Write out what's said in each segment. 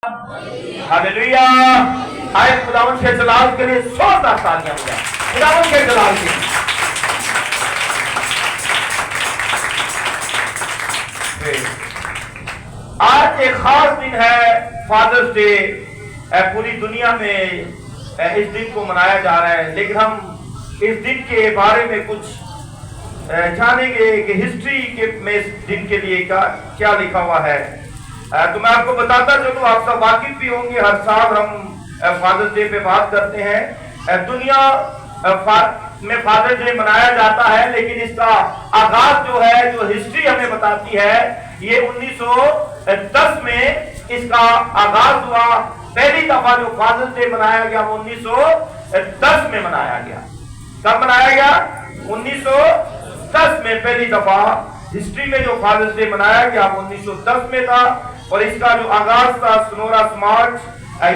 Hallelujah. आए खुदावन के जलाल के लिए जोरदार तालियां हो जाए, खुदावन के जलाल के लिए। आज एक खास दिन है, फादर्स डे। पूरी दुनिया में इस दिन को मनाया जा रहा है, लेकिन हम इस दिन के बारे में कुछ जानेंगे कि हिस्ट्री के में इस दिन के लिए क्या लिखा हुआ है। तो मैं आपको बताता चलूं, आप सब वाकिफ भी होंगे, हर साल हम फादर्स डे पे बात करते हैं। दुनिया में फादर्स डे मनाया जाता है, लेकिन इसका आगाज जो है, जो हिस्ट्री हमें बताती है, ये 1910 में इसका आगाज हुआ। पहली दफा जो फादर्स डे मनाया गया वो 1910 में मनाया गया। कब मनाया गया? 1910 में पहली दफा हिस्ट्री में जो फादर्स डे मनाया गया वो 1910 में था। और इसका जो आगाज था, सोनोरा स्मार्ट,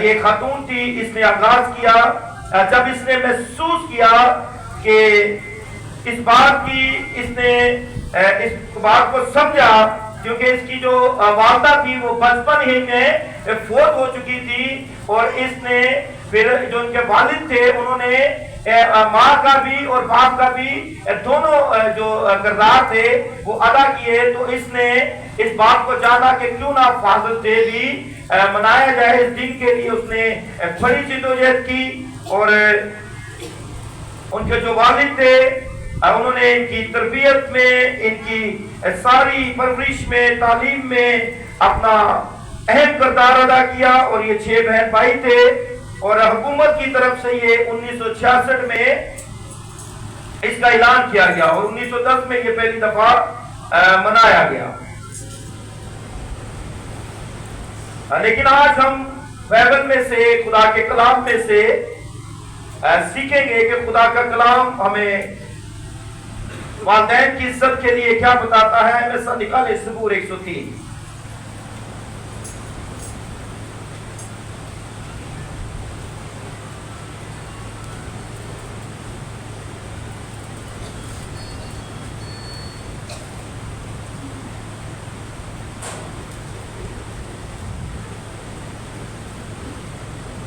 ये खातून थी, इसने आगाज किया जब इसने महसूस किया कि इस बात की, इसने इस बात को समझा, क्योंकि इसकी जो वालदा थी वो बचपन ही में फोत हो चुकी थी। और इसने फिर जो उनके वालिद थे, उन्होंने माँ का भी और बाप का भी दोनों जो किरदार थे वो अदा किए। तो इसने इस बात को जाना कि क्यों ना फादर्स डे भी मनाया जाए। इस दिन के लिए उसने बड़ी जिद्दोजहद की। और उनके जो वालिद थे, उन्होंने इनकी तरबियत में, इनकी सारी परवरिश में, तालीम में अपना अहम किरदार अदा किया। और ये 6 बहन भाई थे, और हुकूमत की तरफ से ये 1966 में इसका ऐलान किया गया, और 1910 में ये पहली दफा मनाया गया। लेकिन आज हम बाइबल में से, खुदा के कलाम में से सीखेंगे कि खुदा का कलाम हमें वालिदैन की इज्जत के लिए क्या बताता है। ऐसा निकाले सबूर 103।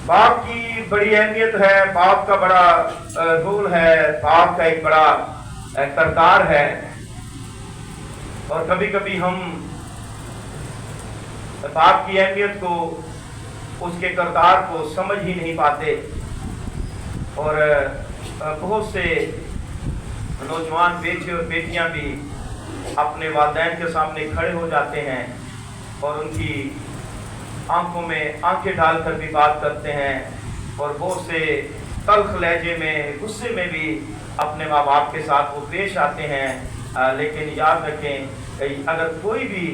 बाप की बड़ी अहमियत है, बाप का बड़ा रोल है, बाप का एक बड़ा किरदार है। और कभी कभी हम बाप की अहमियत को, उसके किरदार को समझ ही नहीं पाते। और बहुत से नौजवान बेटे और बेटियां भी अपने वालिदैन के सामने खड़े हो जाते हैं और उनकी आंखों में आंखें डालकर भी बात करते हैं, और बहुत से तल्ख लहजे में, गुस्से में भी अपने माँ बाप के साथ वो पेश आते हैं। लेकिन याद रखें, अगर कोई भी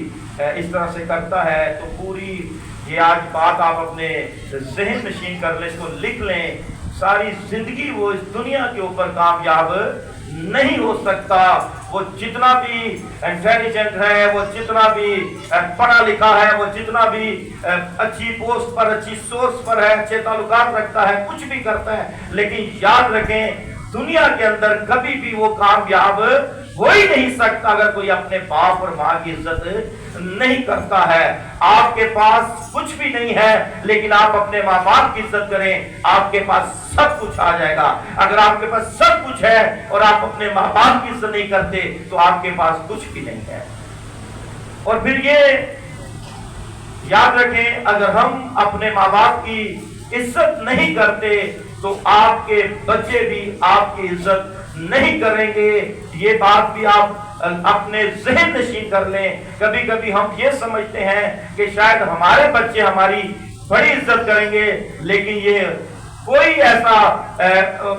इस तरह से करता है तो पूरी ये आज बात आप अपने ज़हन नशीन कर लें, इसको लिख लें, सारी जिंदगी वो इस दुनिया के ऊपर कामयाब नहीं हो सकता। वो जितना भी इंटेलिजेंट है, वो जितना भी पढ़ा लिखा है, वो जितना भी अच्छी पोस्ट पर, अच्छी सोर्स पर है, अच्छे ताल्लुकात रखता है, कुछ भी करता है, लेकिन याद रखें, दुनिया के अंदर कभी भी वो कामयाब हो ही नहीं सकता अगर कोई अपने बाप और माँ की इज्जत नहीं करता है। आपके पास कुछ भी नहीं है, लेकिन आप अपने माँ बाप की इज्जत करें, आपके पास सब कुछ आ जाएगा। अगर आपके पास सब कुछ है और आप अपने माँ बाप की इज्जत नहीं करते तो आपके पास कुछ भी नहीं है। और फिर ये याद रखें, अगर हम अपने माँ बाप की इज्जत नहीं करते तो आपके बच्चे भी आपकी इज्जत नहीं करेंगे। ये बात भी आप अपने ज़हन नशीन कर लें। कभी कभी हम ये समझते हैं कि शायद हमारे बच्चे हमारी बड़ी इज्जत करेंगे, लेकिन ये कोई ऐसा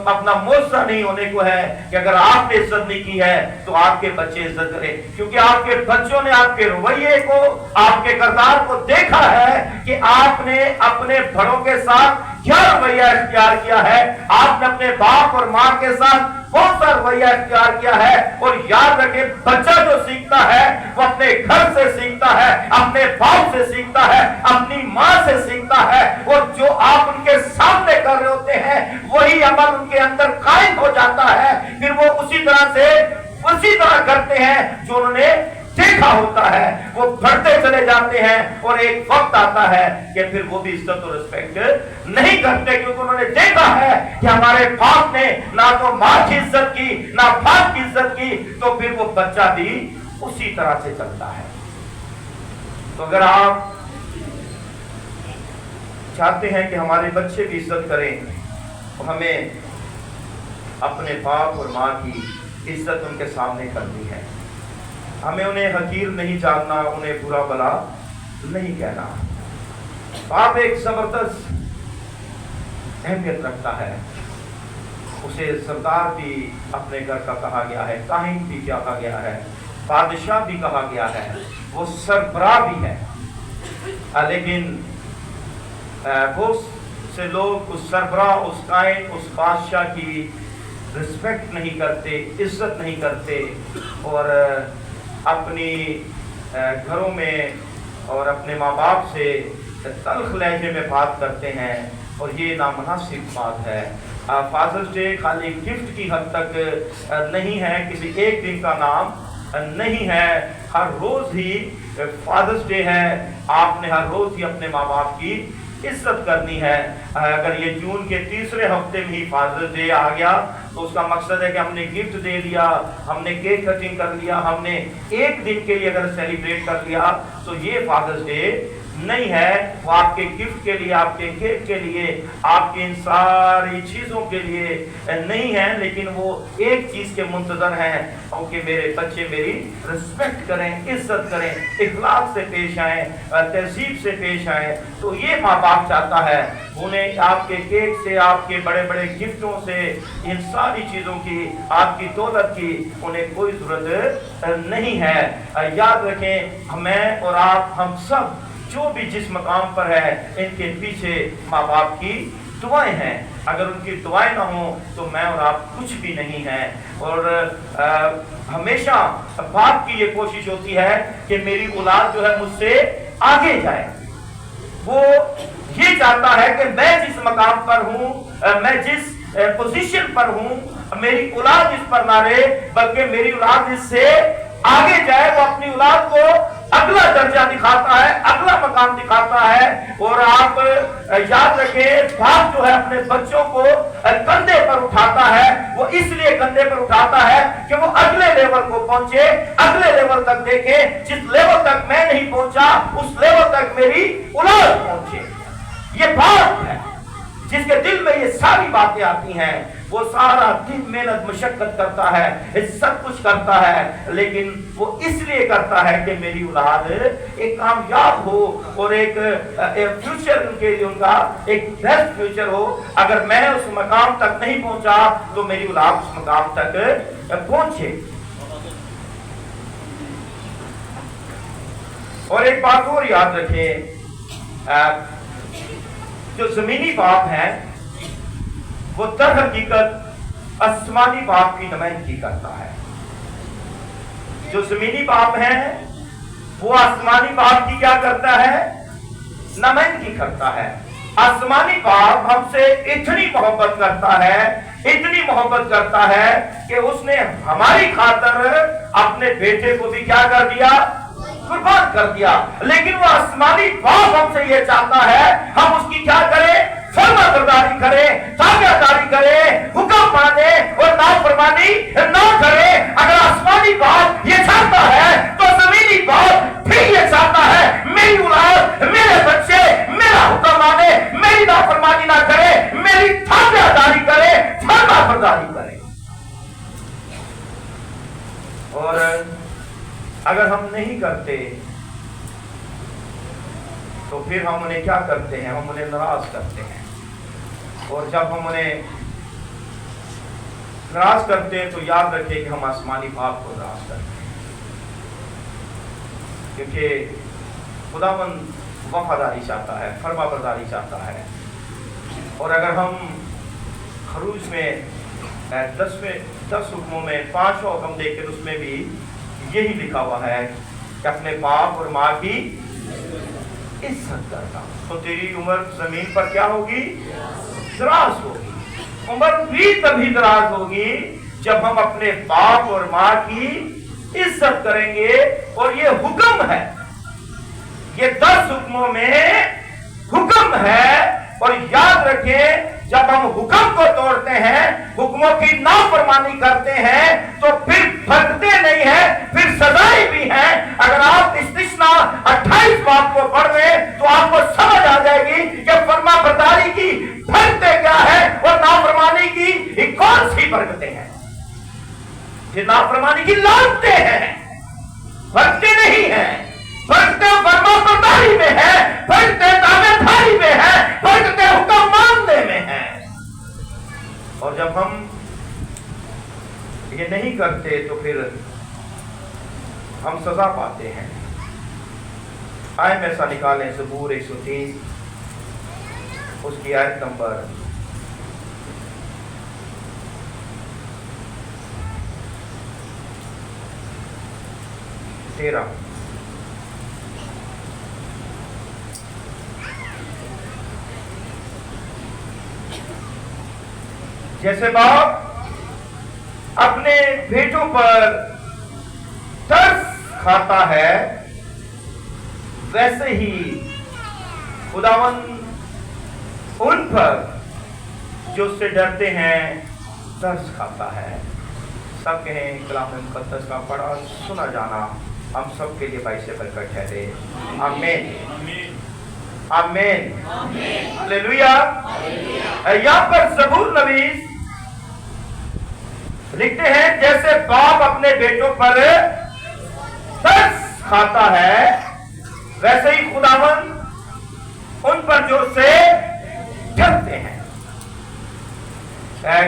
अपना मौका नहीं होने को है कि अगर आपने इज्जत नहीं की है तो आपके बच्चे इज्जत करें, क्योंकि आपके बच्चों ने आपके रवैये को, आपके किरदार को देखा है कि आपने अपने बड़ों के साथ क्या रवैया इख्तियार किया है। आपने अपने बाप और माँ के साथ कौन सा रवैया इख्तियार किया है। और याद रखें, बच्चा जो सीखता है वो अपने घर से सीखता है, अपने बाप से सीखता है, अपनी माँ से सीखता है। और जो आप उनके सामने कर रहे होते हैं वही अमल उनके अंदर कायम हो जाता है। फिर वो उसी तरह करते हैं जो उन्होंने देखा होता है वो बढ़ते चले जाते हैं, और एक वक्त आता है कि फिर वो भी इज्जत और रिस्पेक्ट नहीं करते, क्योंकि उन्होंने देखा है कि हमारे बाप ने ना तो माँ की इज्जत की ना बाप की इज्जत की, तो फिर वो बच्चा भी उसी तरह से चलता है। तो अगर आप चाहते हैं कि हमारे बच्चे भी इज्जत करें, तो हमें अपने बाप और माँ की इज्जत उनके सामने करनी है। हमें उन्हें हकीर नहीं जानना, उन्हें बुरा भला नहीं कहना। बाप एक जबरदस्त अहमियत रखता है, उसे सरदार भी अपने घर का कहा गया है, काहिन भी कहा गया है, बादशाह भी कहा गया है, वो सरबराह भी है। लेकिन बहुत से लोग उस सरबराह, उस काहिन, उस बादशाह की रिस्पेक्ट नहीं करते, इज्जत नहीं करते, और अपनी घरों में और अपने माँ बाप से तल्ख लहजे में बात करते हैं, और ये नामुनासिब बात है। फादर्स डे खाली गिफ्ट की हद तक नहीं है, किसी एक दिन का नाम नहीं है, हर रोज ही फादर्स डे है। आपने हर रोज ही अपने माँ बाप की इज्जत करनी है। अगर ये जून के तीसरे हफ्ते में ही फादर्स डे आ गया तो उसका मकसद है कि हमने गिफ्ट दे दिया, हमने केक कटिंग कर लिया, हमने एक दिन के लिए अगर सेलिब्रेट कर लिया, तो ये फादर्स डे नहीं है। वो आपके गिफ्ट के लिए, आपके केक के लिए, आपके इन सारी चीजों के लिए नहीं है, लेकिन वो एक चीज के मुंतजर हैं कि मेरे बच्चे मेरी रिस्पेक्ट करें, इज्जत करें, इखलाक से पेश आए, तहजीब से पेश आए। तो ये माँ बाप चाहता है, उन्हें आपके केक से, आपके बड़े बड़े गिफ्टों से, इन सारी चीजों की, आपकी दौलत की उन्हें कोई जरूरत नहीं है। याद रखें, मैं और आप, हम सब जो भी जिस मकाम पर है, इनके पीछे माँ बाप की दुआएं हैं। अगर उनकी दुआएं ना हो तो मैं और आप कुछ भी नहीं हैं। और हमेशा बाप की ये कोशिश होती है कि मेरी औलाद जो है मुझसे आगे जाए। वो ये चाहता है कि मैं जिस मकाम पर हूँ, मैं जिस पोजीशन पर हूँ, मेरी औलाद इस पर ना रहे, बल्कि मेरी औलाद इससे आगे जाए। वो अपनी औलाद को अगला दर्जा दिखाता है, अगला मकाम दिखाता है। और आप याद रखें, बाप जो है अपने बच्चों को कंधे पर उठाता है, वो इसलिए कंधे पर उठाता है कि वो अगले लेवल को पहुंचे, अगले लेवल तक देखे। जिस लेवल तक मैं नहीं पहुंचा, उस लेवल तक मेरी औलाद पहुंचे। ये बाप है जिसके दिल में ये सारी बातें आती हैं। वो सारा दिन मेहनत मशक्कत करता है, सब कुछ करता है, लेकिन वो इसलिए करता है कि मेरी औलाद एक कामयाब हो और एक फ्यूचर उनके लिए, उनका एक बेस्ट फ्यूचर हो। अगर मैं उस मकाम तक नहीं पहुंचा तो मेरी औलाद उस मकाम तक पहुंचे। और एक बात और याद रखें, जो जमीनी बाप है वो दर हकीकत आसमानी बाप की नुमाइंदगी करता है। जो जमीनी बाप है वो आसमानी बाप की क्या करता है? नुमाइंदगी करता है। आसमानी बाप हमसे इतनी मोहब्बत करता है, इतनी मोहब्बत करता है कि उसने हमारी खातिर अपने बेटे को भी क्या कर दिया? कुर्बान कर दिया। लेकिन वो आसमानी बाप हमसे ये चाहता है हम उसकी क्या करें? फरमाबरदारी करें, ताबेदारी करें, हुक्म माने और नाफरमानी ना करें। अगर आसमानी बाप ये चाहता है तो जमीनी बाप भी ये चाहता है मेरी औलाद, मेरे बच्चे मेरा हुक्म माने, मेरी नाफरमानी ना करे, मेरी ताबेदारी करे, फरमाबरदारी करे। और अगर हम नहीं करते तो फिर हम उन्हें क्या करते हैं? हम उन्हें नाराज करते हैं। और जब हम उन्हें नाराज करते हैं तो याद रखें कि हम आसमानी बाप को नाराज करते हैं, क्योंकि खुदावंद वफादारी चाहता है, फरमाबरदारी चाहता है। और अगर हम खरूज में 10 हुक्मों में 5 हुक्म देखें, उसमें भी यही लिखा हुआ है कि अपने बाप और माँ की इज्जत करना, तो तेरी उम्र जमीन पर क्या होगी? दराज होगी। उम्र भी तभी दराज होगी जब हम अपने बाप और माँ की इज्जत करेंगे। और ये हुक्म है, ये 10 हुक्मों में हुक्म है। और याद रखें, जब हम हुक्म को तोड़ते हैं, हुक्मों की नाफरमानी करते हैं, तो फिर भटकते नहीं है, फिर सजाएं भी हैं। अगर आप इस्तिस्ना 28 बात को पढ़ रहे तो आपको समझ आ जाएगी कि फर्मा बरदारी की भटकते क्या है और नाफरमानी की कौन सी बरकतें हैं। ये नाफरमानी की लानते हैं, भटकते नहीं है। भटकते फर्मा बरदारी में है, भटकते ताबेदारी में है, भटकते हुक्म मानने में है। और जब हम ये नहीं करते तो फिर हम सजा पाते हैं। आए में ऐसा निकालें ज़बूर 130 उसकी आयत नंबर 13। जैसे बाप अपने बेटों पर तरस खाता है, वैसे ही खुदावन उन पर जो उससे डरते हैं तरस खाता है। सब कहें कलाम मुकद्दस का पढ़ा सुना जाना हम सब के लिए बाइस से बरकत ठहरे। आमीन आमीन हालेलुया। यहाँ पर ज़बूर नवीस लिखते हैं, जैसे बाप अपने बेटों पर तरस खाता है, वैसे ही खुदावन उन पर जो से डरते हैं।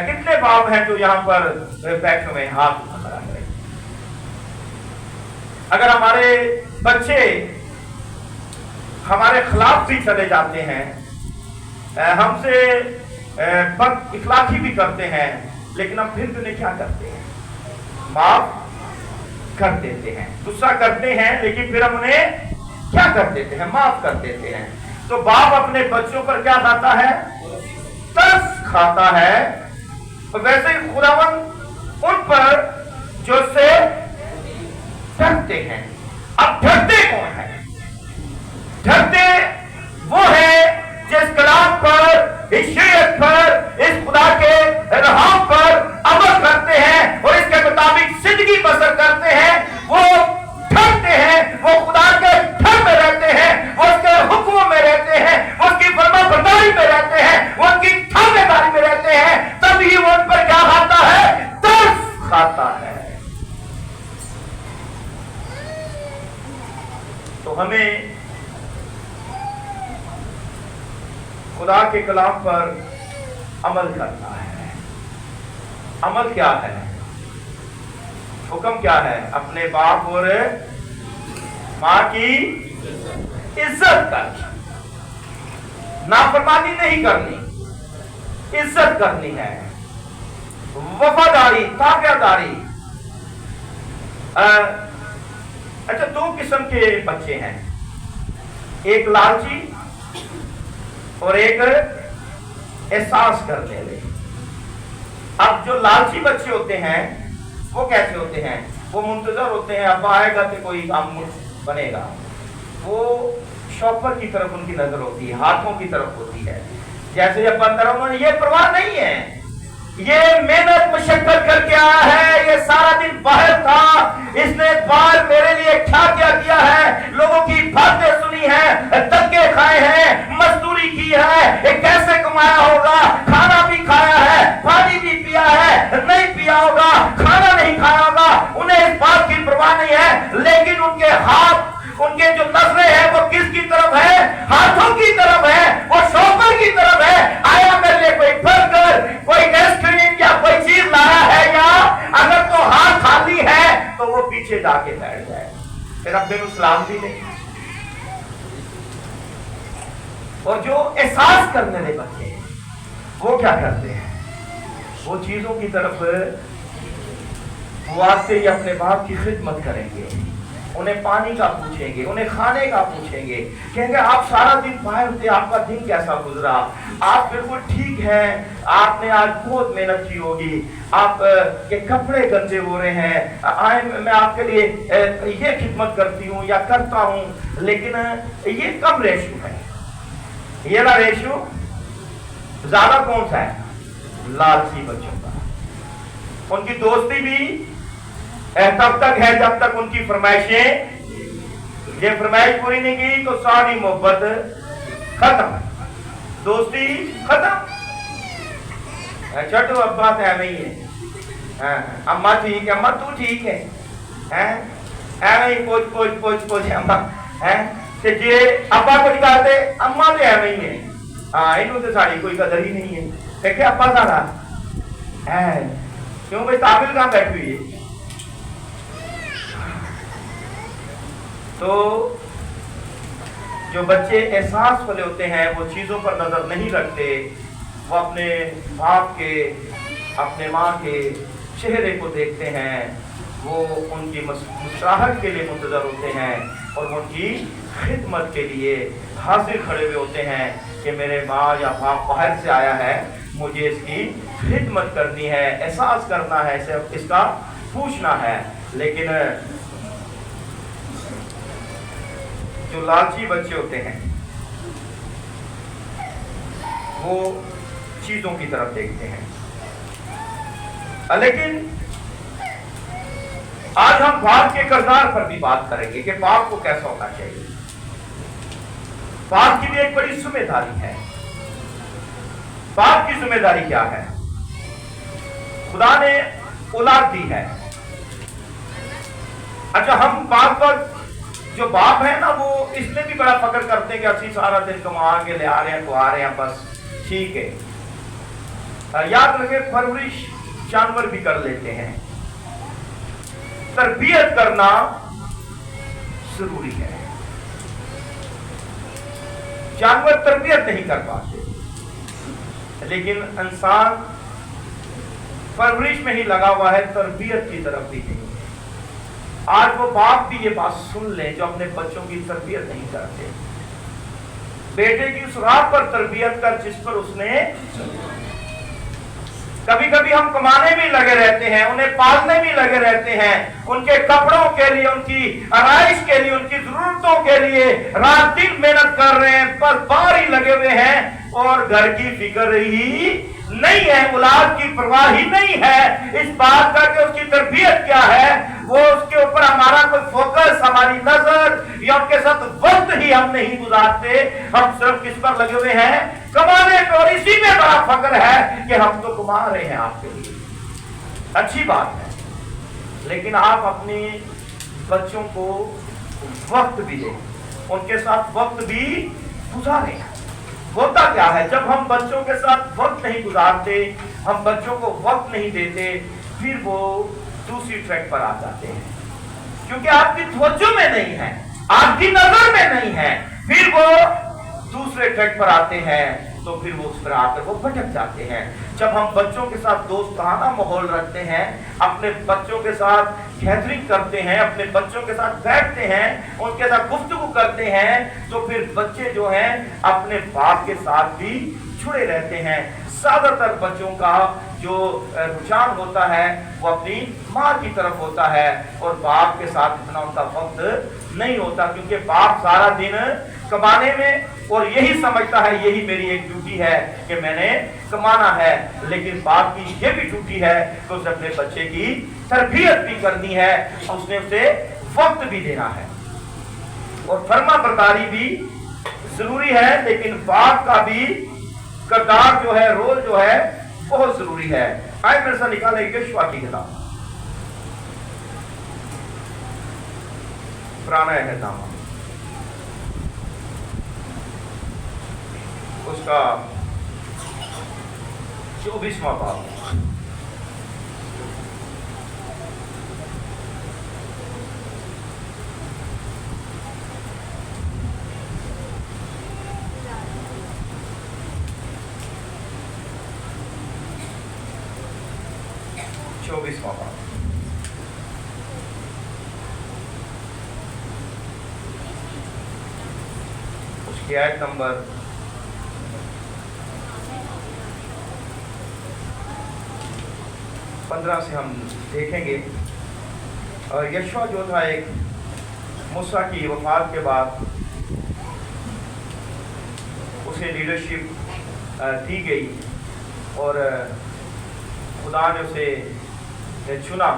कितने बाप हैं जो यहाँ पर बैठे हुए हाथ उठा रहे हैं। अगर हमारे बच्चे हमारे खिलाफ भी चले जाते हैं, हमसे बद इखलाकी भी करते हैं, लेकिन हम फिर उन्हें क्या करते हैं? माफ कर देते हैं। गुस्सा करते हैं लेकिन फिर हम उन्हें क्या कर देते हैं? माफ कर देते हैं। तो बाप अपने बच्चों पर क्या खाता है? तरस खाता है। तो वैसे ही खुदावन उन पर जो से डरते हैं। अब डरते कौन है? डरते वो है जिस कलाम पर, इस शरीयत पर, इस खुदा के रहम पर अमल करते हैं और इसके मुताबिक जिंदगी बसर करते हैं। वो डरते हैं, वो खुदा के डर में रहते हैं, वो उसके हुक्मों में रहते हैं, वो उसकी फरमाबरदारी में रहते हैं, वो उनकी ताबेदारी में रहते हैं। तभी वो उन पर क्या खाता है? तरस खाता है। तो हमें खुदा के कलाम पर अमल करना है। अमल क्या है? हुक्म क्या है? अपने बाप और मां की इज्जत करनी, नाफरमानी नहीं करनी, इज्जत करनी है। वफादारी, ताबेदारी। अच्छा, 2 किस्म के बच्चे हैं, एक लालची और एक एहसास करने वाले। अब जो लालची बच्चे होते हैं वो कैसे होते हैं? वो मुंतजर होते हैं, अब आएगा तो कोई काम बनेगा। वो शॉपर की तरफ उनकी नजर होती है, हाथों की तरफ होती है। जैसे जब अंदर उन्होंने ये परवाह नहीं है, ये मेहनत मशक्कत करके आया है, ये सारा दिन बाहर था, इसने बाहर मेरे लिए क्या क्या किया है, लोगों की बातें सुनी है, धक्के खाए हैं, मजदूरी की है, ये कैसे कमाया होगा, खाना भी खाया है, पानी भी पिया है, नहीं पिया होगा, खाना नहीं खाया होगा, उन्हें इस बात की परवाह नहीं है। लेकिन उनके हाथ, उनके जो नजरें हैं वो किसकी तरफ है? हाथों की तरफ है, वो शॉपर की तरफ है। आया मेरे लिए कोई बर्गर, कोई आइसक्रीम या कोई चीज लाया है, या अगर तो हाथ खाली है तो वो पीछे जाके बैठ जाए, फिर रब्बे को सलाम भी नहीं। और जो एहसास करने वाले बच्चे हैं वो क्या करते हैं? वो चीजों की तरफ, वो आते ही अपने बाप की खिदमत करेंगे, उन्हें पानी का पूछेंगे, उन्हें खाने का पूछेंगे, कहेंगे आप सारा दिन बाहर थे, आपका दिन कैसा गुजरा, आप बिल्कुल ठीक हैं, आपने आज बहुत मेहनत की होगी, आप के कपड़े गंदे हो रहे हैं, आए मैं आपके लिए ये खिदमत करती हूँ या करता हूँ, लेकिन ये कम रेशो है, ये ना रेशो ज्यादा कौन सा है? लालची बच्चों का। उनकी दोस्ती भी तब तक है जब तक उनकी फरमाइशें, ये फरमाइश पूरी नहीं की तो सारी मोहब्बत खत्म, दोस्ती खत्म। छोटू अब्बा तो एवं ही है, अम्मा ठीक है, अम्मा तू ठीक है, एवं ही पोच अम्मा है, जे अब्बा कुछ कहते अम्मा तो एवं ही है, हाँ इनू तो साड़ी कोई कदर ही नहीं है, देखे अब्बा सारा है क्यों भाई काबिल कहाँ बैठी हुई है। तो जो बच्चे एहसास वाले होते हैं वो चीज़ों पर नज़र नहीं रखते, वो अपने बाप के, अपने माँ के चेहरे को देखते हैं, वो उनकी मुस्कुराहट के लिए मुंतज़र होते हैं और उनकी खिदमत के लिए हाजिर खड़े हुए होते हैं कि मेरे माँ या बाप बाहर से आया है, मुझे इसकी खिदमत करनी है, एहसास करना है, इसका पूछना है। लेकिन जो लालची बच्चे होते हैं वो चीजों की तरफ देखते हैं। लेकिन आज हम बाप के किरदार पर भी बात करेंगे कि बाप को कैसा होना चाहिए। बाप की भी एक बड़ी जिम्मेदारी है। बाप की जिम्मेदारी क्या है? खुदा ने औलाद दी है। अच्छा, हम बाप पर जो बाप है ना वो इसमें भी बड़ा फक्र करते हैं कि ਅਸੀਂ सारा दिन कमा के ले आ रहे हैं तो आ रहे हैं, बस ठीक है। याद रखें, परवरिश जानवर भी कर लेते हैं, तरबियत करना जरूरी है। जानवर तरबियत नहीं कर पाते, लेकिन इंसान परवरिश में ही लगा हुआ है, तरबियत की तरफ भी नहीं। आज वो बाप भी ये बात सुन लें जो अपने बच्चों की तरबियत नहीं करते। बेटे की उस राह पर तरबियत कर जिस पर उसने, कभी कभी हम कमाने भी लगे रहते हैं, उन्हें पालने भी लगे रहते हैं, उनके कपड़ों के लिए, उनकी आराइश के लिए, उनकी जरूरतों के लिए रात दिन मेहनत कर रहे हैं, पर बाहर ही लगे हुए हैं और घर की फिक्र ही नहीं है, औलाद की परवाह ही नहीं है इस बात का कि उसकी तरबियत क्या है, वो उसके ऊपर हमारा कोई फोकस, हमारी नजर या उनके साथ वक्त ही हम नहीं गुजारते। हम सिर्फ किस पर लगे हुए हैं? कमाने पे, और इसी में बड़ा फक्र है कि हम तो कमा रहे हैं आपके लिए, अच्छी बात है, लेकिन आप अपने बच्चों को वक्त भी दें, उनके साथ वक्त भी गुजारें। होता क्या है, जब हम बच्चों के साथ वक्त नहीं गुजारते, हम बच्चों को वक्त नहीं देते, फिर वो दूसरी ट्रैक पर आ जाते हैं, क्योंकि आपकी तवज्जो में नहीं है, आपकी नजर में नहीं है, फिर वो दूसरे ट्रैक पर आते हैं, तो फिर वो उस पर आकर वो भटक जाते हैं। जब हम बच्चों के साथ दोस्ताना माहौल रखते हैं, अपने बच्चों के साथ गैदरिंग करते हैं, अपने बच्चों के साथ बैठते हैं, उनके साथ गुफ्तगू करते हैं, तो फिर बच्चे जो हैं अपने बाप के साथ भी जुड़े रहते हैं। ज्यादातर बच्चों का जो रुझान होता है वो अपनी माँ की तरफ होता है और बाप के साथ इतना उनका वक्त नहीं होता, क्योंकि बाप सारा दिन कमाने में और यही समझता है यही मेरी एक ड्यूटी है कि मैंने कमाना है, लेकिन बाप की ये भी ड्यूटी है कि उसे अपने बच्चे की तरबियत भी करनी है, उसने उसे वक्त भी देना है और फर्मा बरदारी भी जरूरी है। लेकिन बाप का भी किरदार जो है, रोल जो है, बहुत जरूरी है। आइए मेरे साथ निकालेंगे यहोशुआ की किताब, पुराना अहदनामा, उसका 24वां बाब। کی آیت نمبر 15 سے ہم دیکھیں گے. اور یشوع جو تھا ایک موسیٰ کی وفات کے بعد اسے لیڈرشپ دی گئی اور خدا نے اسے چنا.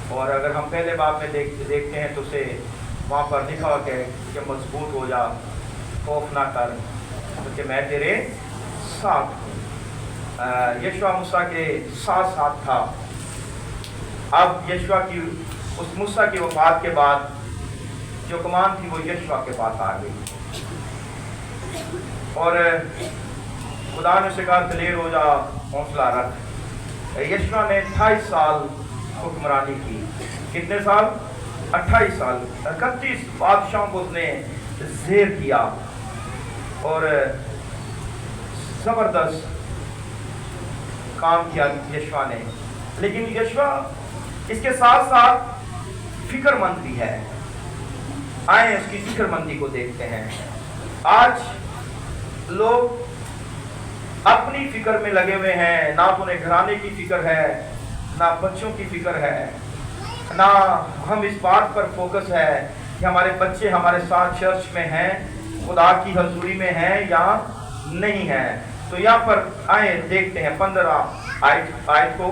اور اگر ہم پہلے باب میں دیکھتے ہیں تو اسے وہاں پر لکھا ہوا کہ مضبوط ہو جا، خوف نہ کر کیونکہ میں تیرے ساتھ ہوں. یشوع موسیٰ کے ساتھ تھا. اب یشوع کی اس موسیٰ کی وفات کے بعد جو کمان تھی وہ یشوع کے پاس آ گئی اور خدا نے اسے کہا دلیر ہو جا، حوصلہ رکھ. یشوع نے 28 سال حکمرانی کی. کتنے سال؟ 28 سال. 31 بادشاہوں کو اس نے زیر کیا اور زبردست کام کیا یشوع نے. لیکن یشوع اس کے ساتھ ساتھ فکر مند بھی ہے. آئیں اس کی فکر مندی کو دیکھتے ہیں. آج لوگ اپنی فکر میں لگے ہوئے ہیں، نہ تو انہیں گھرانے کی فکر ہے، نہ بچوں کی فکر ہے، نہ ہم اس بات پر فوکس ہے کہ ہمارے بچے ہمارے ساتھ چرچ میں ہیں، خدا کی حضوری میں ہیں یا نہیں ہیں. تو یہاں پر آئیں دیکھتے ہیں 15 آیت کو،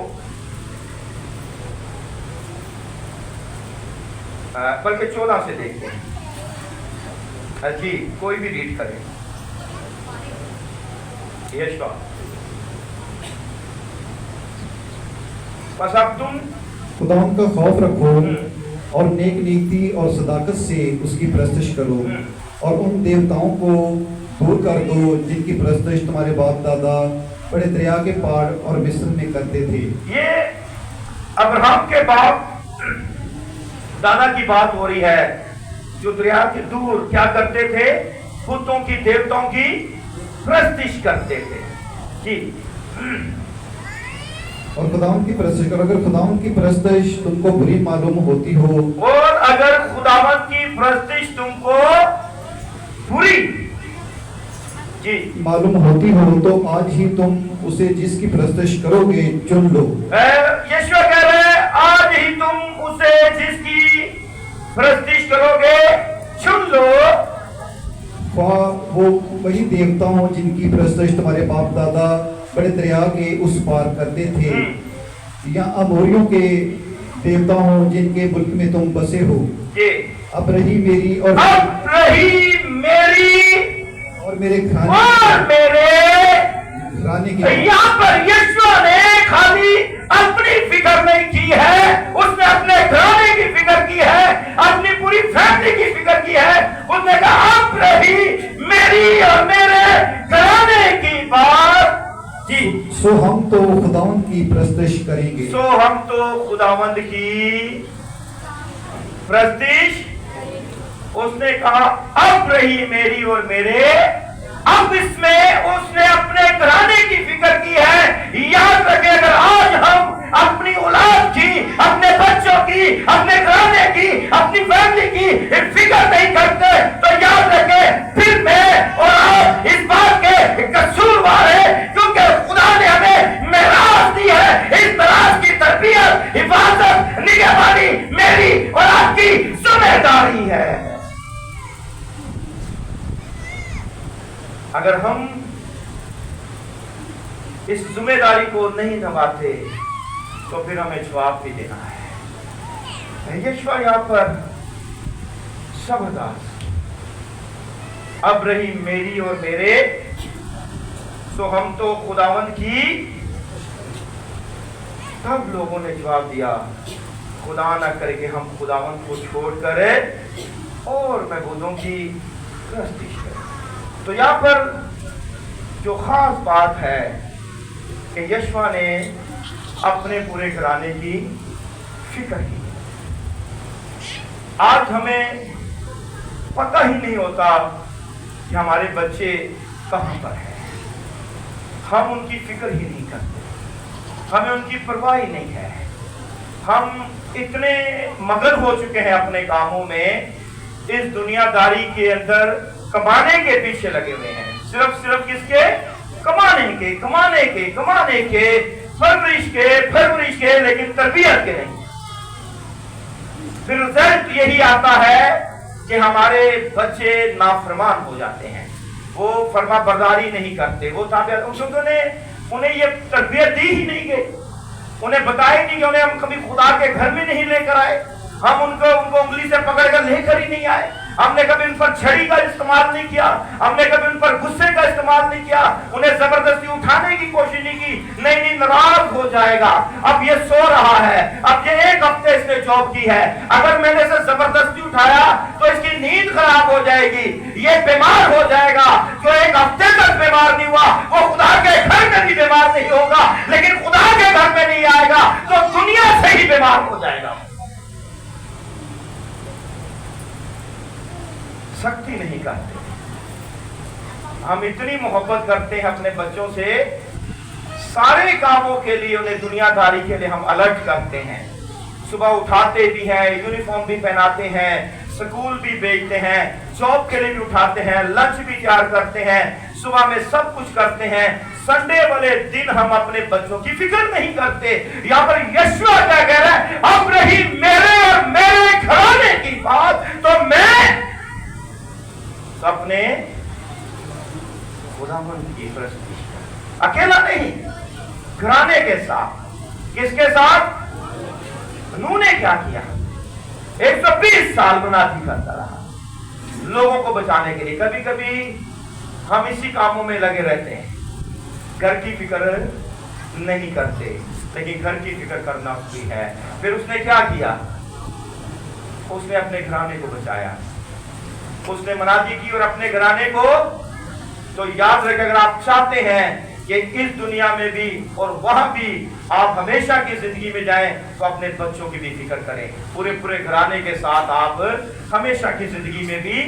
بلکہ 14 سے دیکھتے ہیں. جی کوئی بھی ریڈ کرے. یشوع بس اب تم خدا کا خوف رکھو اور نیک نیتی اور صداقت سے اس کی پرستش کرو اور ان دیوتاؤں کو دور کر دو جن کی پرستش تمہارے باپ دادا بڑے دریا کے پار اور مصر میں کرتے تھے. یہ ابراہیم کے باپ دادا کی بات ہو رہی ہے جو دریا کے دور کیا کرتے تھے؟ بتوں کی، دیوتاؤں کی پرستش کرتے تھے. جی اور خداوند کی پرستش کرو. اگر خداوند کی پرستش تم کو بری معلوم ہوتی ہو، اور اگر خداوند کی پرستش تم کو بری جی معلوم ہوتی ہو تو آج ہی تم اسے جس کی پرستش کرو گے چن لو. یشوع کہہ رہے ہیں آج ہی تم اسے جس کی پرستش کرو گے چن لو. وہ وہی دیوتا ہوں جن کی پرستش تمہارے باپ دادا بڑے دریا کے اس پار کرتے تھے، یا اموریوں کے دیوتا ہوں جن کے ملک میں تم بسے ہو. اب رہی میری اور میرے گھرانے کی. یہاں پر یشوع نے خالی اپنی فکر نہیں کی ہے، اس نے اپنے گھرانے کی فکر کی ہے، اپنی پوری فیملی کی فکر کی ہے. اس نے کہا اب رہی میری اور میرے گھرانے کی بات. جی سو ہم تو خداوند کی پرستش کریں گے. سو ہم تو خداوند کی پرستش. اس نے کہا اب رہی میری اور میرے. اب اس میں اس نے اپنے گھرانے کی فکر کی ہے. یاد رکھیں اگر آج ہم اپنی اولاد کی، اپنے بچوں کی، اپنے گھرانے کی، اپنی فیملی کی فکر نہیں کرتے تو یاد رکھیں پھر میں اور آپ اس بات کے قصوروار ہیں، کیونکہ خدا نے ہمیں میراث دی ہے. اس میراث کی تربیت، حفاظت، نگہبانی میری اور آپ کی ذمہ داری ہے. اگر ہم اس ذمہ داری کو نہیں نبھاتے تو پھر ہمیں جواب بھی دینا ہے. یشوع یہاں پر زبردست اب رہی میری اور میرے. تو ہم تو خداوند کی. تب لوگوں نے جواب دیا خدا نہ کرے کہ ہم خداوند کو چھوڑ کر اور معبودوں کی پرستش کریں. تو یہاں پر جو خاص بات ہے کہ یشوع نے اپنے پورے گھرانے کی فکر کی. آج ہمیں پتہ ہی نہیں ہوتا کہ ہمارے بچے کہاں پر ہیں. ہم ان کی فکر ہی نہیں کرتے، ہمیں ان کی پرواہ ہی نہیں ہے. ہم اتنے مگن ہو چکے ہیں اپنے کاموں میں، اس دنیا داری کے اندر कमाने के पीछे लगे हुए हैं, सिर्फ किसके? कमाने के, परवरिश के, लेकिन तरबियत के नहीं। फिर रिजल्ट यही आता है कि हमारे बच्चे नाफरमान हो जाते हैं, वो फर्मा बरदारी नहीं करते, वो उन्हें ये तरबियत दी ही नहीं गई, उन्हें बताया नहीं कि उन्हें हम कभी खुदा के घर में नहीं लेकर आए, हम उनको उंगली से पकड़कर लेकर ही नहीं आए, हमने कभी उन पर छड़ी का इस्तेमाल नहीं किया, हमने कभी उन पर गुस्से का इस्तेमाल नहीं किया, उन्हें जबरदस्ती उठाने की कोशिश नहीं की। नहीं, नाराज हो जाएगा। अब ये सो रहा है, अब ये 1 हफ्ते इसने जॉब की है, अगर मैंने इसे जबरदस्ती उठाया तो इसकी नींद खराब हो जाएगी, ये बीमार हो जाएगा। जो 1 हफ्ते तक बीमार नहीं हुआ वो खुदा के घर में भी बीमार नहीं होगा, लेकिन खुदा के घर में नहीं आएगा तो दुनिया से ही बीमार हो जाएगा। सख्ती नहीं करते, हम इतनी मोहब्बत करते हैं अपने बच्चों से, सारे कामों के लिए उन्हें दुनियादारी के लिए हम अलर्ट करते हैं, सुबह उठाते भी हैं, यूनिफॉर्म भी पहनाते हैं, स्कूल भी भेजते हैं, जॉब के लिए भी उठाते हैं, लंच भी तैयार करते हैं, सुबह में सब कुछ करते हैं। संडे वाले दिन हम अपने बच्चों की फिक्र नहीं करते। यहाँ पर यीशु क्या कह रहा है? अब रही मेरे और मेरे घराने की बात तो मैं अपने खुदावंद की प्रस्तुति अकेला नहीं, घराने के साथ। किसके साथ? नूह ने क्या किया? 120 साल मुनाफी करता रहा लोगों को बचाने के लिए। कभी कभी हम इसी कामों में लगे रहते हैं, घर की फिक्र नहीं करते, लेकिन घर की फिक्र करना उसकी है। फिर उसने क्या किया? उसने अपने घराने को बचाया, उसने मनादी की और अपने घराने को। तो याद रखें, अगर आप चाहते हैं कि इस दुनिया में भी और वहां भी आप हमेशा की जिंदगी में जाएं, तो अपने बच्चों की भी फिक्र करें, पूरे घराने के साथ आप हमेशा की जिंदगी में भी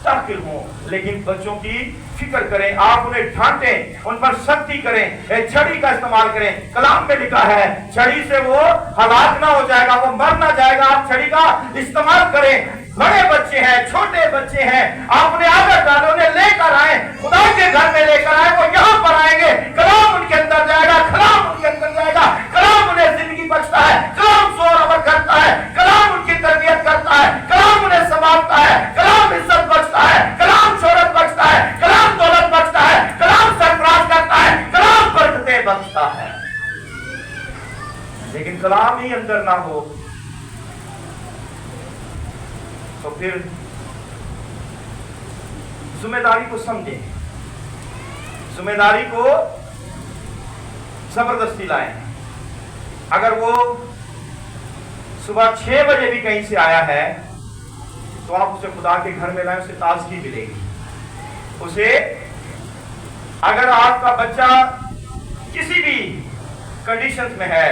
दाखिल हों, लेकिन बच्चों की फिक्र करें, आप उन्हें डांटें, उन पर सख्ती करें, छड़ी का इस्तेमाल करें। कलाम में लिखा है छड़ी से वो हलाक ना हो जाएगा, वो मर ना जाएगा, आप छड़ी का इस्तेमाल करें। बड़े बच्चे हैं, छोटे बच्चे हैं, आप उन्हें आदत डालें, उन्हें लेकर आए, खुदा के घर में लेकर आए, वो यहाँ पर आएंगे, कलाम उनके अंदर जाएगा, कलाम उनके अंदर जाएगा, कलाम उन्हें जिंदगी बख्शता है, कलाम जोर अमर करता है, कलाम उनकी तरबियत करता है, कलाम उन्हें संभालता है, कलाम इज्जत बख्शता है, कलाम शोहरत बख्शता है, कलाम दौलत बख्शता है, कलाम सरफराज करता है, कलाम बरकतें बख्शता है। लेकिन कलाम ही अंदर ना हो तो फिर जिम्मेदारी को समझें, जिम्मेदारी को जबरदस्ती लाएं। अगर वो सुबह 6 बजे भी कहीं से आया है तो आप उसे खुदा के घर में लाएं, उसे ताजगी मिलेगी। उसे, अगर आपका बच्चा किसी भी कंडीशन में है,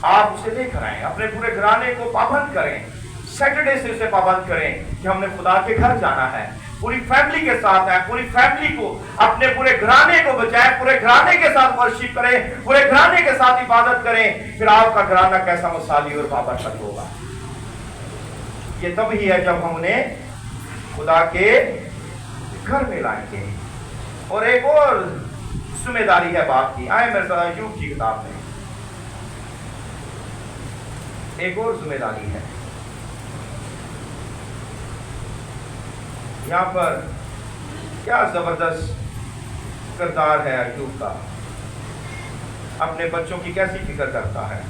आप उसे लेकर आएं, अपने पूरे घराने को पाबंद करें, सैटरडे से उसे पाबंद करें कि हमने खुदा के घर जाना है, पूरी फैमिली के साथ है, पूरी फैमिली को, अपने पूरे घराने को बचाएं, पूरे घराने के साथ वर्शिप करें, पूरे घराने के साथ इबादत करें। फिर आपका घराना कैसा मिसाली और बाबरकत होगा। ये तब ही है जब हम उन्हें खुदा के घर में लाएंगे। और एक और जिम्मेदारी है बाप की। आए मेरे साथ अय्यूब की किताब में एक और जिम्मेदारी है। यहाँ पर क्या जबरदस्त किरदार है अय्यूब का, अपने बच्चों की कैसी फिक्र करता है।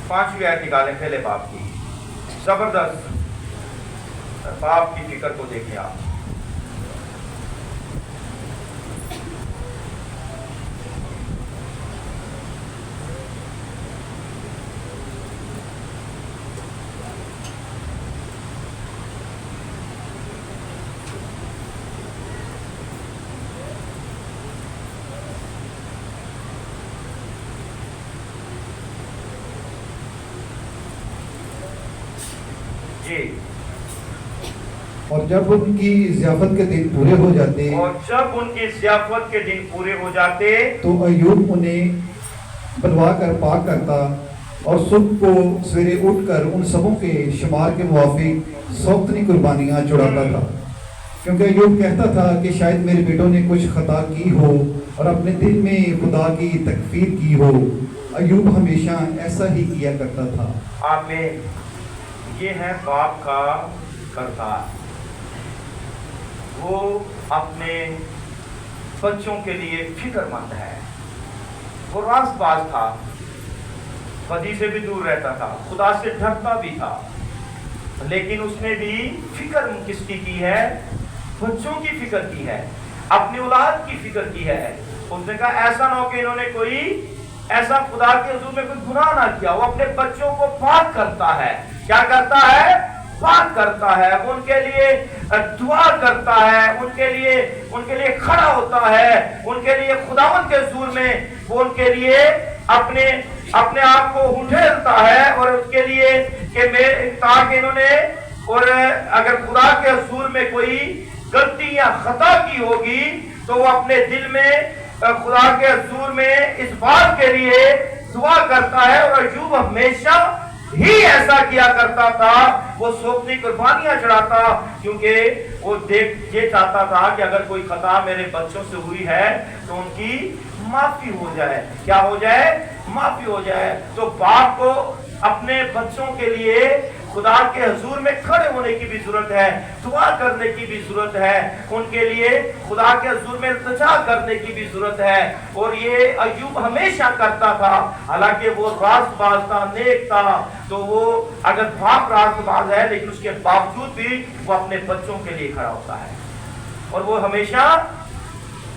पांचवी आयत निकालें पहले बाप की, जबरदस्त बाप की फिक्र को देखें आप। और जब उनकी ज़ियाफत के दिन पूरे हो जाते, और जब उनकी ज़ियाफत के दिन पूरे हो जाते, तो अय्यूब उन्हें बुलवा कर पाक करता اور صبح کو سویرے اٹھ کر ان سبوں کے شمار کے موافق سوختنی قربانیاں چڑھاتا تھا، کیونکہ ایوب کہتا تھا کہ شاید میرے بیٹوں نے کچھ خطا کی ہو اور اپنے دل میں خدا کی تکفیر کی ہو۔ ایوب ہمیشہ ایسا ہی کیا کرتا تھا۔ آمین۔ یہ ہے باپ کا کردار، وہ اپنے بچوں کے لیے فکر مند ہے۔ وہ راست باز تھا، بدی سے بھی دور رہتا تھا، خدا سے ڈرتا بھی تھا، لیکن اس نے بھی فکر کس کی ہے؟ بچوں کی فکر کی ہے، اپنی اولاد کی فکر کی ہے۔ اس نے کہا ایسا نہ ہو کہ انہوں نے کوئی ایسا خدا کے حضور میں کوئی گناہ نہ کیا۔ وہ اپنے بچوں کو پاک کرتا ہے۔ کیا کرتا ہے؟ پاک کرتا ہے۔ وہ ان کے لیے دعا کرتا ہے، ان کے لیے کھڑا ہوتا ہے، ان کے لیے خداوند کے حضور میں وہ ان کے لیے اپنے آپ کو اٹھیلتا ہے، اور اس کے لیے کہ تاکہ انہوں نے، اور اگر خدا کے حضور میں کوئی غلطی یا خطا کی ہوگی تو وہ اپنے دل میں خدا کے حضور میں اس بات کے لیے دعا کرتا ہے۔ اور ایوب ہمیشہ ہی ایسا کیا کرتا تھا، وہ سوختنی قربانیاں چڑھاتا، کیونکہ وہ یہ چاہتا تھا کہ اگر کوئی خطا میرے بچوں سے ہوئی ہے تو ان کی معافی ہو جائے۔ کیا ہو جائے؟ معافی ہو جائے۔ تو باپ کو اپنے بچوں کے لیے خدا کے حضور میں کھڑے ہونے کی بھی ضرورت ہے، دعا کرنے کی بھی ضرورت ہے، ان کے لیے خدا کے حضور میں التجا کرنے کی بھی ضرورت ہے۔ اور یہ ایوب ہمیشہ کرتا تھا، حالانکہ وہ راست باز تھا، نیک تھا، تو وہ اگر باپ راست باز ہے لیکن اس کے باوجود بھی وہ اپنے بچوں کے لیے کھڑا ہوتا ہے، اور وہ ہمیشہ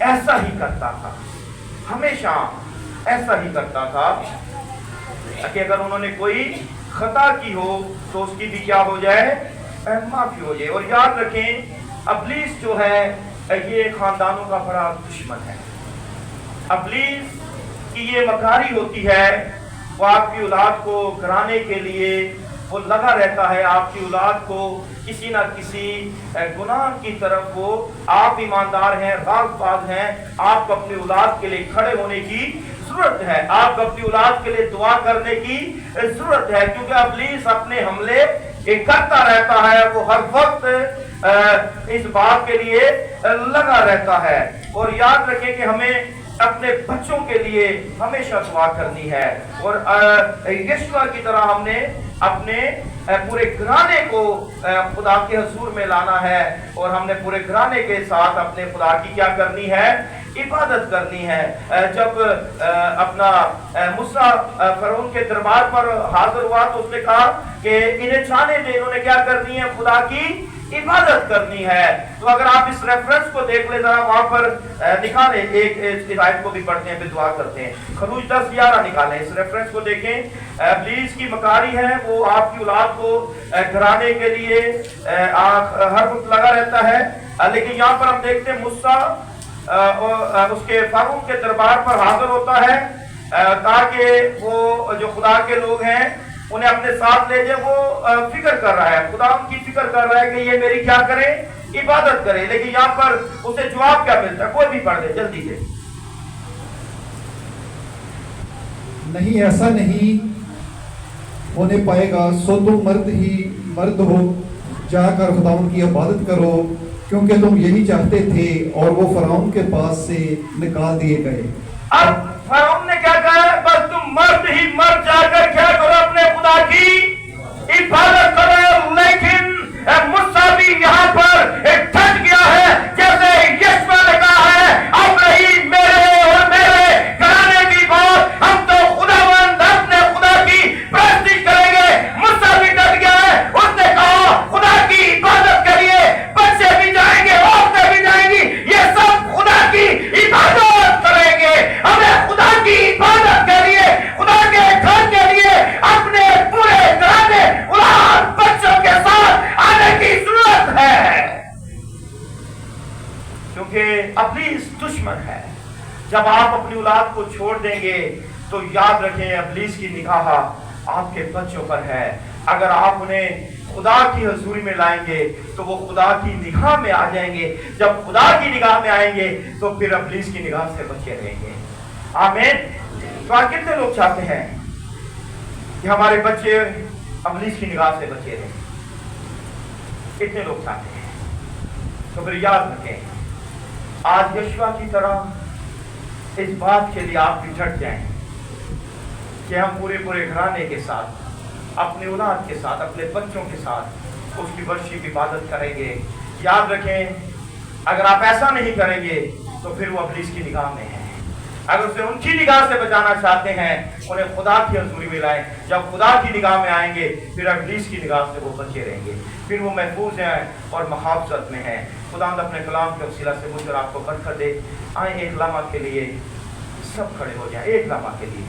ایسا ہی کرتا تھا، ہمیشہ ایسا ہی کرتا تھا کہ اگر انہوں نے کوئی خطا کی ہو تو اس کی بھی کیا ہو جائے؟ معافی ہو جائے۔ اور یاد رکھیں، ابلیس جو ہے یہ خاندانوں کا بڑا دشمن ہے۔ ابلیس کی یہ مکاری ہوتی ہے، وہ آپ کی اولاد کو گرانے کے لیے وہ لگا رہتا ہے، آپ کی اولاد کو کسی نہ کسی گناہ کی طرف، وہ آپ ایماندار ہیں، راست باز ہیں، آپ کو اپنی اولاد کے لیے کھڑے ہونے کی ضرورت ہے، آپ کو اپنی اولاد کے لیے دعا کرنے کی ضرورت ہے، کیونکہ ابلیس اپنے حملے کرتا رہتا ہے، وہ ہر وقت اس بات کے لیے لگا رہتا ہے۔ اور یاد رکھیں کہ ہمیں اپنے بچوں کے لیے ہمیشہ دعا کرنی ہے، اور یشوع کی طرح ہم نے اپنے پورے گھرانے کو خدا کے حضور میں لانا ہے، اور ہم نے پورے گھرانے کے ساتھ اپنے خدا کی کیا کرنی ہے؟ عبادت کرنی ہے۔ جب اپنا موسیٰ فرعون کے دربار پر حاضر ہوا تو اس نے کہا کہ انہیں جانے دے، انہوں نے کیا کرنی ہے؟ خدا کی عبادت کرنی ہے۔ تو اگر آپ اس ریفرنس کو دیکھ لیں، ذرا وہاں پر نکالیں، ایک آیت کو بھی پڑھتے ہیں پھر دعا کرتے ہیں۔ خروج 10:11 نکالیں، اس ریفرنس کو دیکھیں۔ ابلیس کی مکاری ہے، وہ آپ کی اولاد کو گھرانے کے لیے ہر وقت لگا رہتا ہے، لیکن یہاں پر ہم دیکھتے ہیں موسیٰ اس کے فرعون کے دربار پر حاضر ہوتا ہے تاکہ وہ جو خدا کے لوگ ہیں انہیں اپنے ساتھ لے جائے۔ وہ فکر کر رہا ہے، خدا ان کی فکر کر رہا ہے کہ یہ میری کیا کرے؟ عبادت کرے، لیکن یہاں پر اسے جواب کیا ملتا ہے؟ کوئی بھی پڑھ دے جلدی سے۔ نہیں، ایسا نہیں ہونے پائے گا، سو تم مرد ہی مرد ہو، جا کر خداوند کی عبادت کرو، کیونکہ تم یہی چاہتے تھے، اور وہ فرعون کے پاس سے نکال دیے گئے۔ اب فرعون نے کیا کہا؟ بس تم مرد ہی مرد جا کر کیا کرو؟ اپنے خدا کی عبادت کرو۔ لیکن موسیٰ بھی یہاں پر ڈٹ گیا ہے، جیسے یشوع نے کہا ہے، اب نہیں میرے اور میرے گھرانے کی بات، ہم تو خداوند اپنے خدا کی پرستش کریں گے۔ موسیٰ بھی ڈٹ گیا ہے، اس نے کہا خدا کی عبادت کریے، بچے بھی جائیں گے، عورتیں بھی جائیں گی، یہ سب خدا کی عبادت کریں گے۔ ہمیں خدا کی عبادت کے لیے، خدا کے گھر کے لیے اپنے پورے گھرانے، اولاد، بچوں کے ساتھ آنے کی ضرورت ہے، کیونکہ ابلیس دشمن ہے۔ جب آپ اپنی اولاد کو چھوڑ دیں گے تو یاد رکھیں ابلیس کی نگاہ آپ کے بچوں پر ہے۔ اگر آپ انہیں خدا کی حضوری میں لائیں گے تو وہ خدا کی نگاہ میں آ جائیں گے، جب خدا کی نگاہ میں آئیں گے تو پھر ابلیس کی نگاہ سے بچے رہیں گے۔ آمین۔ تو آپ کتنے لوگ چاہتے ہیں کہ ہمارے بچے ابلیس کی نگاہ سے بچے رہیں. کتنے لوگ چاہتے ہیں؟ تو پھر یاد رکھیں، آج یشوع کی طرح اس بات کے لیے آپ بھی ڈٹ جائیں کہ ہم پورے گھرانے کے ساتھ، اپنے اولاد کے ساتھ، اپنے بچوں کے ساتھ اس کی برشی کی عبادت کریں گے. یاد رکھیں، اگر آپ ایسا نہیں کریں گے تو پھر وہ ابلیس کی نگاہ میں ہیں. اگر اسے ان کی نگاہ سے بچانا چاہتے ہیں، انہیں خدا کی حضوری میں لائیں. جب خدا کی نگاہ میں آئیں گے پھر ابلیس کی نگاہ سے وہ بچے رہیں گے، پھر وہ محفوظ ہیں اور محافظت میں ہیں. خداوند اپنے کلام کے وسیلہ سے مجھ پر آپ کو برکت دے. آئیں ایک لمحہ کے لیے سب کھڑے ہو جائیں، ایک لمحہ کے لیے.